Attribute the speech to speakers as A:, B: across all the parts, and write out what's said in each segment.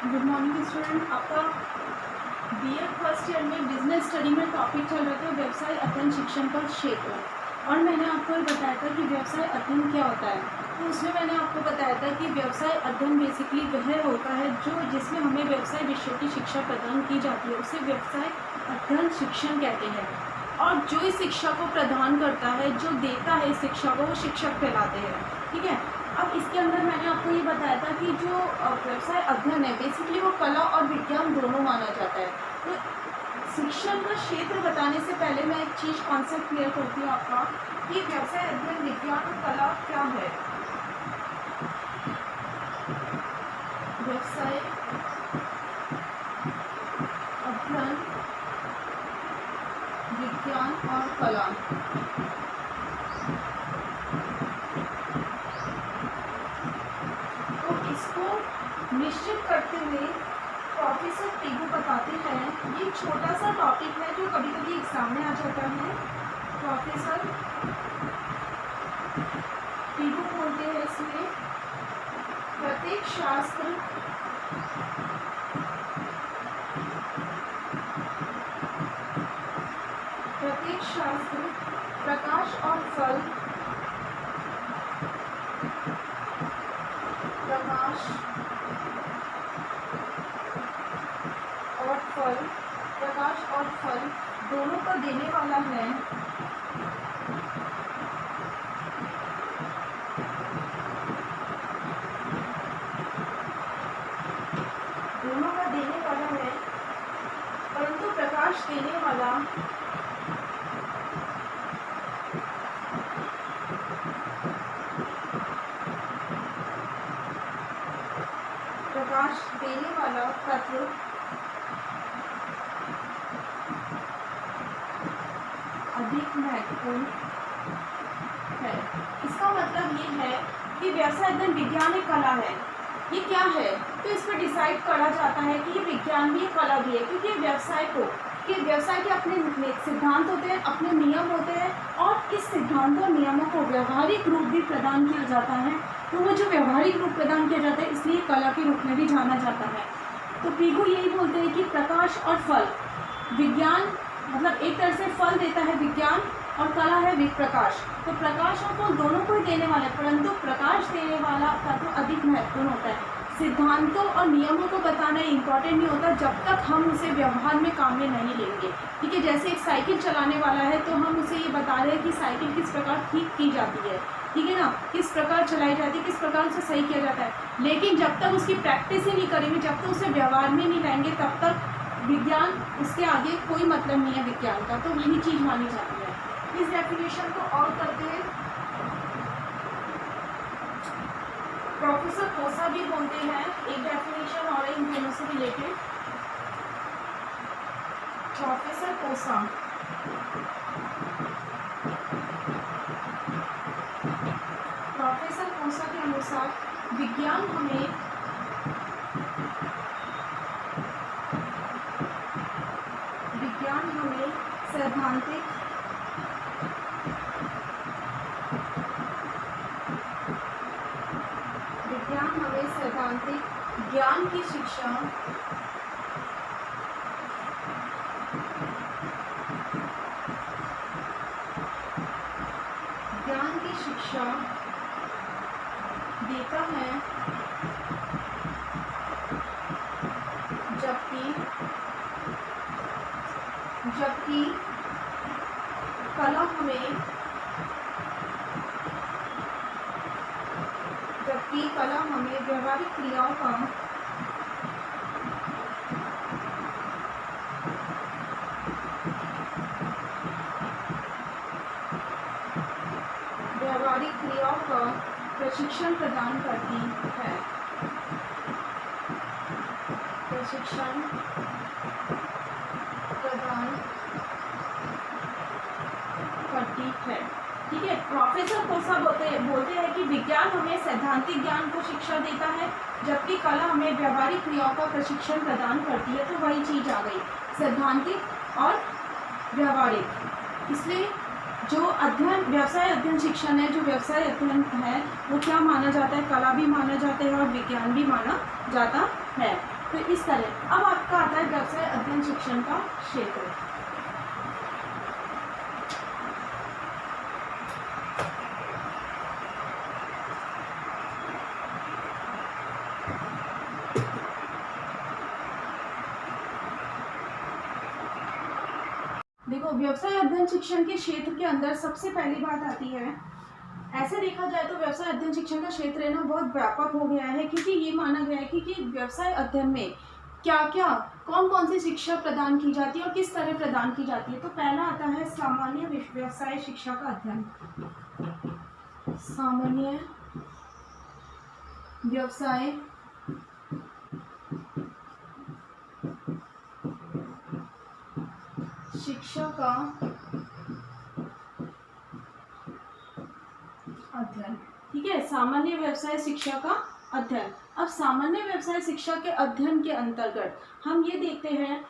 A: Good morning student. आपका BEd first year में business study में टॉपिक चल रहा था व्यवसाय अध्ययन शिक्षण का क्षेत्र, और मैंने आपको बताया था कि व्यवसाय अध्ययन क्या होता है। तो उसमें मैंने आपको बताया था कि व्यवसाय अध्ययन बेसिकली वह होता है जो जिसमें हमें व्यवसाय विषयों की शिक्षा प्रदान की जाती है, उसे व्यवसाय अध्ययन शिक्षण कहते हैं। और जो इस शिक्षा को प्रदान करता है, जो देता है इस शिक्षा को, वो शिक्षक कहलाते हैं। ठीक है। अब इसके अंदर मैंने आपको ये बताया था कि जो व्यवसाय अध्ययन है बेसिकली वो कला और विज्ञान दोनों माना जाता है। तो शिक्षण का क्षेत्र बताने से पहले मैं एक चीज़ कॉन्सेप्ट क्लियर करती हूँ आपका कि व्यवसाय अध्ययन विज्ञान और कला क्या है। व्यवसाय अध्ययन विज्ञान और कला, तो इसको निश्चित करते हुए प्रोफेसर पीगू बताते हैं, ये छोटा सा टॉपिक है जो कभी कभी एग्जाम में आ जाता है। प्रोफेसर पीगू बोलते हैं इसमें प्रत्येक शास्त्र प्रकाश और फल, प्रकाश और फल दोनों का देने वाला है। परंतु प्रकाश देने वाला तत्व अधिक महत्वपूर्ण है। इसका मतलब ये है कि व्यवसाय अध्ययन विज्ञान एक कला है। ये क्या है तो इस पर डिसाइड करा जाता है कि ये विज्ञान भी है, कला भी है, क्योंकि व्यवसाय के अपने सिद्धांत होते हैं, अपने नियम होते हैं, और इस सिद्धांतों और नियमों को व्यवहारिक रूप भी प्रदान किया जाता है। तो वो जो व्यवहारिक रूप प्रदान किया जाता है इसलिए कला के रूप में भी जाना जाता है। तो पीगू यही बोलते हैं कि प्रकाश और फल, विज्ञान मतलब एक तरह से फल देता है विज्ञान, और कला है प्रकाश। तो प्रकाश और फल दोनों को ही देने वाला है, परंतु प्रकाश देने वाला तत्व अधिक महत्वपूर्ण होता है। सिद्धांतों और नियमों को बताना इम्पॉर्टेंट नहीं होता जब तक हम उसे व्यवहार में काम में नहीं लेंगे। ठीक है। जैसे एक साइकिल चलाने वाला है तो हम उसे ये बता रहे हैं कि साइकिल किस प्रकार ठीक की जाती है, ठीक है ना, किस प्रकार चलाई जाती है, किस प्रकार उसे सही किया जाता है। लेकिन जब तक उसकी प्रैक्टिस ही नहीं करेंगे, जब तक उसे व्यवहार में नहीं लाएंगे, तब तक विज्ञान उसके आगे कोई मतलब नहीं है विज्ञान का। तो वही चीज़ मानी जाती है। इस डेफिनेशन को और करते हैं। प्रोफेसर कोसा भी बोलते हैं, एक डेफिनेशन और इन दोनों से रिलेटेड। प्रोफेसर कोसा के अनुसार विज्ञान हमें सैद्धांतिक ज्ञान की शिक्षा देता है, जबकि कला हमें व्यवहारिक क्रियाओं का प्रशिक्षण प्रदान करती है। ठीक है। प्रोफेसर कोसा बोलते हैं कि विज्ञान हमें सैद्धांतिक ज्ञान को शिक्षा देता है, जबकि कला हमें व्यवहारिक क्रियाओं का प्रशिक्षण प्रदान करती है। तो वही चीज़ आ गई, सैद्धांतिक और व्यवहारिक। इसलिए जो अध्ययन व्यवसाय अध्ययन शिक्षण है, जो व्यवसाय अध्ययन है वो क्या माना जाता है, कला भी माना जाता है और विज्ञान भी माना जाता है। तो इस तरह अब आपका आता है व्यवसाय अध्ययन शिक्षण का क्षेत्र। देखो, व्यवसाय अध्ययन शिक्षण के क्षेत्र के अंदर सबसे पहली बात आती है, ऐसे देखा जाए तो व्यवसाय अध्ययन शिक्षण का क्षेत्र है ना बहुत व्यापक हो गया है, क्योंकि ये माना गया है कि व्यवसाय अध्ययन में क्या क्या कौन कौन सी शिक्षा प्रदान की जाती है और किस तरह प्रदान की जाती है। तो पहला आता है सामान्य व्यवसाय शिक्षा का अध्ययन। सामान्य व्यवसाय शिक्षा का अध्ययन, ठीक है, सामान्य व्यवसाय शिक्षा का अध्ययन। अब सामान्य व्यवसाय शिक्षा के अध्ययन के अंतर्गत हम ये देखते हैं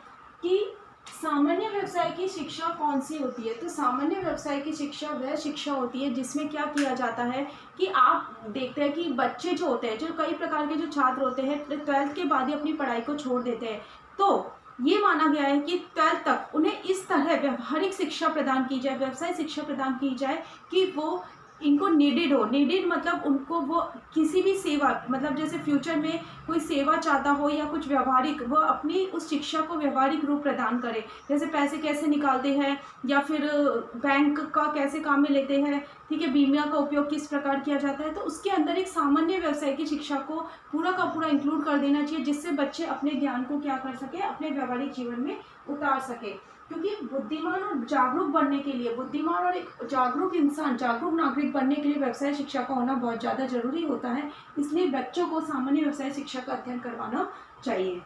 A: कि सामान्य व्यवसाय की शिक्षा कौन सी होती है। तो सामान्य व्यवसाय की शिक्षा वह शिक्षा होती है जिसमें क्या किया जाता है कि आप देखते हैं कि बच्चे जो होते हैं, जो कई प्रकार के जो छात्र होते हैं 12th के बाद ही अपनी पढ़ाई को छोड़ देते हैं, तो ये माना गया है कि 12th तक उन्हें इस तरह व्यवहारिक शिक्षा प्रदान की जाए, व्यवसाय शिक्षा प्रदान की जाए कि वो इनको नीडेड हो। नीडेड मतलब उनको वो किसी भी सेवा, मतलब जैसे फ्यूचर में कोई सेवा चाहता हो या कुछ व्यवहारिक, वो अपनी उस शिक्षा को व्यवहारिक रूप प्रदान करे, जैसे पैसे कैसे निकालते हैं या फिर बैंक का कैसे काम में लेते हैं, ठीक है, बीमा का उपयोग किस प्रकार किया जाता है। तो उसके अंदर एक सामान्य व्यवसाय की शिक्षा को पूरा का पूरा इंक्लूड कर देना चाहिए, जिससे बच्चे अपने ज्ञान को क्या कर सके, अपने व्यवहारिक जीवन में उतार सके। क्योंकि बुद्धिमान और जागरूक बनने के लिए, बुद्धिमान और एक जागरूक इंसान, जागरूक नागरिक बनने के लिए व्यवसाय शिक्षा का होना बहुत ज़्यादा जरूरी होता है। इसलिए बच्चों को सामान्य व्यवसाय शिक्षा का अध्ययन करवाना चाहिए।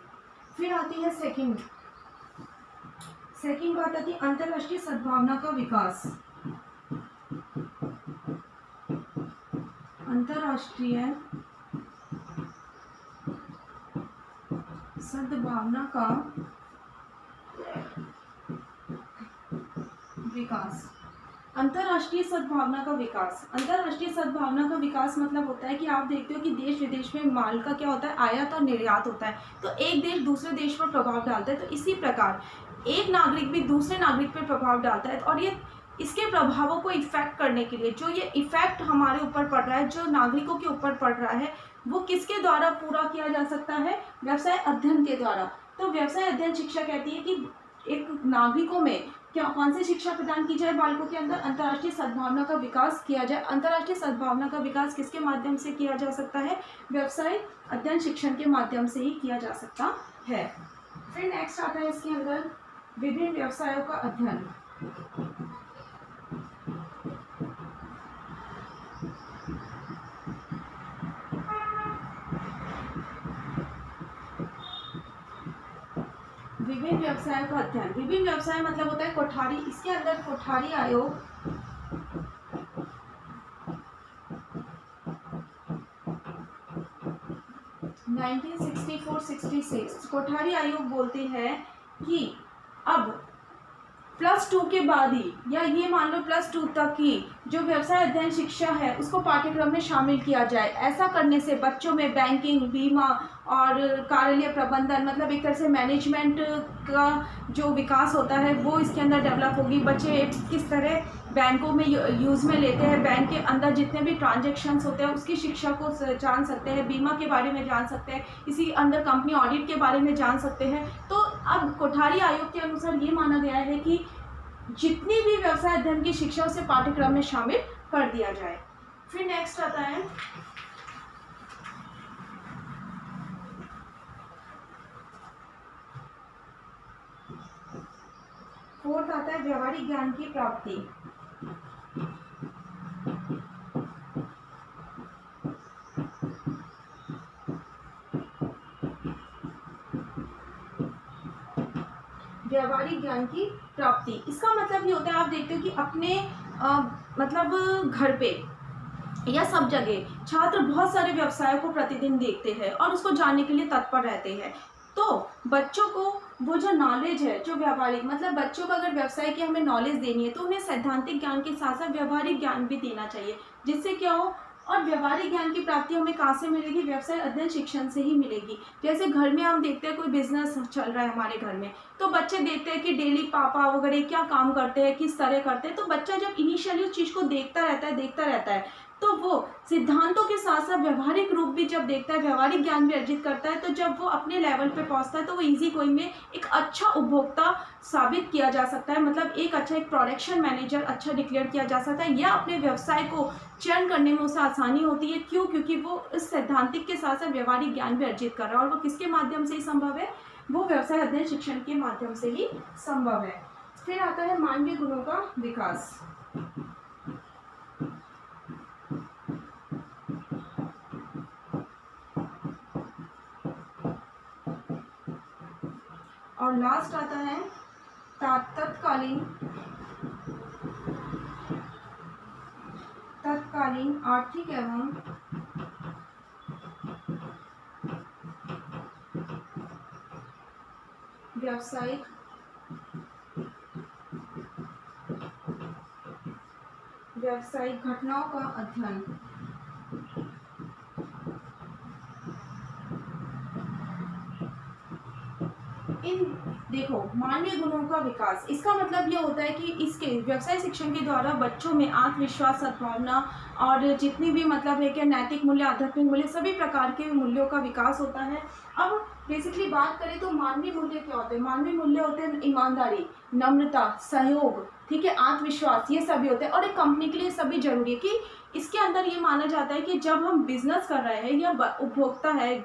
A: फिर आती है सेकंड बात आती है अंतर्राष्ट्रीय सद्भावना का विकास। अंतर्राष्ट्रीय सद्भावना का विकास। अंतर्राष्ट्रीय सद्भावना का विकास, अंतर्राष्ट्रीय सद्भावना का विकास मतलब होता है कि आप देखते हो कि देश विदेश में माल का क्या होता है, आयात और निर्यात होता है, तो एक देश दूसरे देश पर प्रभाव डालता है। तो इसी प्रकार एक नागरिक भी दूसरे नागरिक पर प्रभाव डालता है, और ये इसके प्रभावों को इफेक्ट करने के लिए, जो ये इफेक्ट हमारे ऊपर पड़ रहा है, जो नागरिकों के ऊपर पड़ रहा है, वो किसके द्वारा पूरा किया जा सकता है, व्यवसाय अध्ययन के द्वारा। तो व्यवसाय अध्ययन शिक्षा कहती है कि एक नागरिकों में क्या कौन सी शिक्षा प्रदान की जाए, बालकों के अंदर अंतर्राष्ट्रीय सद्भावना का विकास किया जाए। अंतर्राष्ट्रीय सद्भावना का विकास किसके माध्यम से किया जा सकता है, व्यवसाय अध्ययन शिक्षण के माध्यम से ही किया जा सकता है। फिर नेक्स्ट आता है इसके अंदर विभिन्न व्यवसायों का अध्ययन। विभिन्न व्यवसाय का अध्ययन, विभिन्न व्यवसाय मतलब होता है कोठारी, इसके अंदर कोठारी आयोग 1964-66 कोठारी आयोग बोलते हैं कि अब +2 के बाद ही, या ये मान लो +2 तक की जो व्यवसाय अध्ययन शिक्षा है उसको पाठ्यक्रम में शामिल किया जाए। ऐसा करने से बच्चों में बैंकिंग, बीमा और कार्यालय प्रबंधन, मतलब एक तरह से मैनेजमेंट का जो विकास होता है वो इसके अंदर डेवलप होगी। बच्चे किस तरह बैंकों में यूज़ में लेते हैं, बैंक के अंदर जितने भी ट्रांजैक्शंस होते हैं उसकी शिक्षा को जान सकते हैं, बीमा के बारे में जान सकते हैं, इसी अंदर कंपनी ऑडिट के बारे में जान सकते हैं। तो अब कोठारी आयोग के अनुसार ये माना गया है कि जितनी भी व्यवसाय अध्ययन की शिक्षा उसे पाठ्यक्रम में शामिल कर दिया जाए। फिर नेक्स्ट आता है फोर्थ आता है व्यवहारिक ज्ञान की प्राप्ति। व्यवहारिक ज्ञान की प्राप्ति, इसका मतलब ये होता है, आप देखते हो कि अपने मतलब घर पे या सब जगह छात्र बहुत सारे व्यवसायों को प्रतिदिन देखते हैं और उसको जानने के लिए तत्पर रहते हैं। तो बच्चों को वो जो नॉलेज है, जो व्यवहारिक, मतलब बच्चों को अगर व्यवसाय की हमें नॉलेज देनी है तो उन्हें सैद्धांतिक ज्ञान के साथ साथ व्यवहारिक ज्ञान भी देना चाहिए, जिससे क्या हो, और व्यवहारिक ज्ञान की प्राप्ति हमें कहाँ से मिलेगी? व्यवसाय अध्ययन शिक्षण से ही मिलेगी। जैसे घर में हम देखते हैं कोई बिजनेस चल रहा है हमारे घर में, तो बच्चे देखते हैं कि डेली पापा वगैरह क्या काम करते हैं, किस तरह करते हैं, तो बच्चा जब इनिशियली उस चीज़ को देखता रहता है, तो वो सिद्धांतों के साथ साथ व्यवहारिक रूप भी जब देखता है, व्यवहारिक ज्ञान भी अर्जित करता है, तो जब वो अपने लेवल पे पहुंचता है तो वो इजी गोइंग में एक अच्छा उपभोक्ता साबित किया जा सकता है, मतलब एक प्रोडक्शन मैनेजर अच्छा डिक्लेयर किया जा सकता है, या अपने व्यवसाय को चयन करने में उसे आसानी होती है। क्यों? क्योंकि वो इस सैद्धांतिक के साथ साथ व्यवहारिक ज्ञान भी अर्जित कर रहा है, और वो किसके माध्यम से ही संभव है? वो व्यवसाय अध्ययन शिक्षण के माध्यम से ही संभव है। फिर आता है मानवीय गुणों का विकास। और लास्ट आता है तत्कालीन आर्थिक एवं व्यावसायिक घटनाओं का अध्ययन। देखो, मानवीय गुणों का विकास, इसका मतलब ये होता है कि इसके व्यवसाय शिक्षण के द्वारा बच्चों में आत्मविश्वास, सद्भावना और जितनी भी मतलब है कि नैतिक मूल्य, आध्यात्मिक मूल्य, सभी प्रकार के मूल्यों का विकास होता है। अब बेसिकली बात करें तो मानवीय मूल्य क्या होते हैं? मानवीय मूल्य होते हैं ईमानदारी, नम्रता, सहयोग, ठीक है, आत्मविश्वास, ये सभी होते हैं। और एक कंपनी के लिए सभी जरूरी है कि इसके अंदर ये माना जाता है कि जब हम बिजनेस कर रहे हैं या उपभोक्ता है,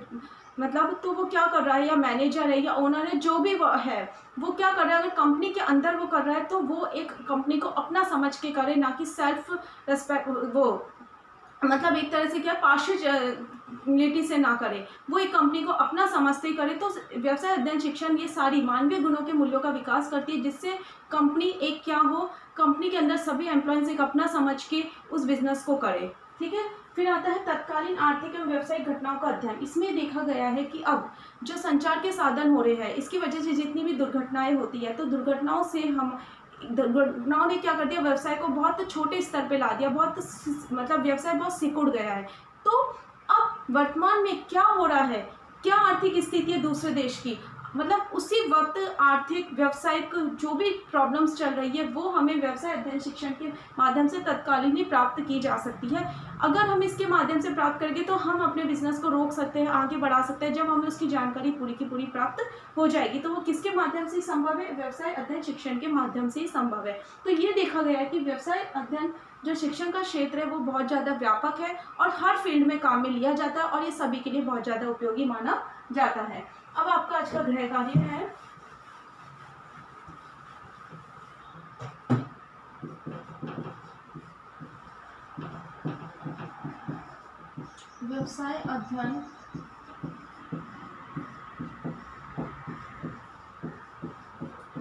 A: मतलब तो वो क्या कर रहा है, या मैनेजर है या ओनर है, जो भी वो है, वो क्या कर रहा है, अगर कंपनी के अंदर वो कर रहा है तो वो एक कंपनी को अपना समझ के करे, ना कि सेल्फ रेस्पेक्ट, वो मतलब एक तरह से क्या पार्शियलिटी से ना करे, वो एक कंपनी को अपना समझते करे। तो व्यवसाय अध्ययन शिक्षण ये सारी मानवीय गुणों के मूल्यों का विकास करती है, जिससे कंपनी एक क्या हो, कंपनी के अंदर सभी एम्प्लॉयज एक अपना समझ के उस बिजनेस को करे, ठीक है। फिर आता है तत्कालीन आर्थिक एवं व्यावसायिक घटनाओं का अध्ययन। इसमें देखा गया है कि अब जो संचार के साधन हो रहे हैं, इसकी वजह से जितनी भी दुर्घटनाएं होती है, तो दुर्घटनाओं ने क्या कर दिया, व्यवसाय को बहुत छोटे स्तर पे ला दिया, बहुत मतलब व्यवसाय बहुत सिकुड़ गया है। तो अब वर्तमान में क्या हो रहा है, क्या आर्थिक स्थिति है दूसरे देश की, मतलब उसी वक्त आर्थिक व्यावसायिक जो भी प्रॉब्लम्स चल रही है, वो हमें व्यवसाय अध्ययन शिक्षण के माध्यम से तत्कालीन ही प्राप्त की जा सकती है। अगर हम इसके माध्यम से प्राप्त करेंगे तो हम अपने बिजनेस को रोक सकते हैं, आगे बढ़ा सकते हैं, जब हमें उसकी जानकारी पूरी की पूरी प्राप्त हो जाएगी। तो वो किसके माध्यम से संभव है? व्यवसाय अध्ययन शिक्षण के माध्यम से ही संभव है। तो ये देखा गया है कि व्यवसाय अध्ययन जो शिक्षण का क्षेत्र है वो बहुत ज़्यादा व्यापक है और हर फील्ड में काम में लिया जाता है, और ये सभी के लिए बहुत ज़्यादा उपयोगी माना जाता है। अब आपका आज का गृह कार्य है व्यवसाय अध्ययन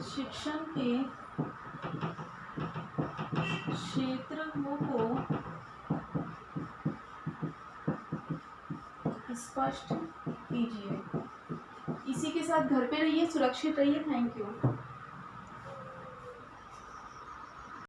A: शिक्षण के क्षेत्रों को स्पष्ट कीजिए। इसी के साथ घर पे रहिए, सुरक्षित रहिए। Thank you.